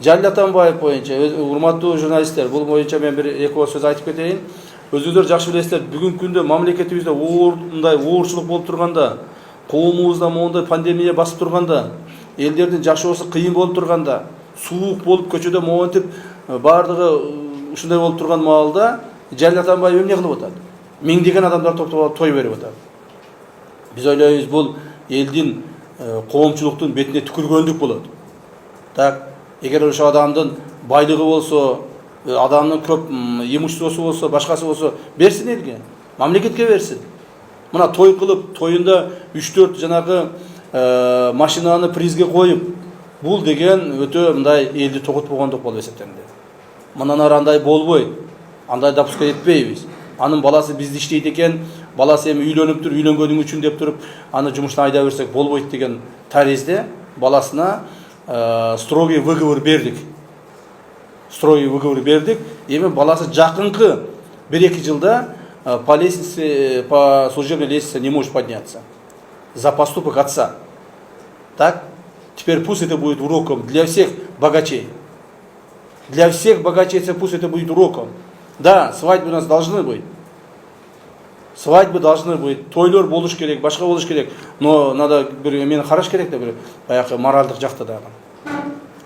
Жалил Атамбаев боюнча, урматтуу журналисттер, бул боюнча мен бир эки ооз сөз айтып кетейин. Өзүңүздөр жакшы билесиздер, бүгүнкү күндө мамлекетибизде мындай оорчулук болуп турганда, коомубузда моундай пандемия басып турганда, элдердин жашоосу кыйын болуп турганда, суук болуп көчөдө моунтип баардыгы ушундай болуп турган маалда Жалил Атамбаев эмне кылып атат? Миңдеген адамдар топтоп алып той берип атат. Биз ойлойбуз, бул элдин коомчулуктун бетине түкүргөндүк болот. Так, эгер ошо адамдын байлыгы болсо, адамдын көп имуществосу болсо, башкасы болсо, берсин элге, мамлекетке берсин. Мына той кылып, тоюнда 3-4 жанагы машинаны призге коюп, бул деген өтө мындай элди тоготпогондук болуп эсептелинет. Мындан ары андай болбойт. Андай допуска этпейбиз. Анын баласы бизде иштейт экен, баласы эми үйлөнүп туруп, үйлөнгөнүң үчүн деп туруп, аны жумуштан айдап берсек болбойт деген таризде баласына строгий выговор бердик. Строгий выговор бердик. Эми баласы жакынкы 1-2 жылда по лестнице, по служебной лестнице не может подняться за поступок отца. Так? Теперь пусть это будет уроком для всех богачей. Для всех богачей пусть это будет уроком. Да, свадьбы у нас должны быть. Свадьбы должны быть. Тойлор болуш керек, башка болуш керек. Но надо мен караш керек да бир баягы моральдык жакта дагы.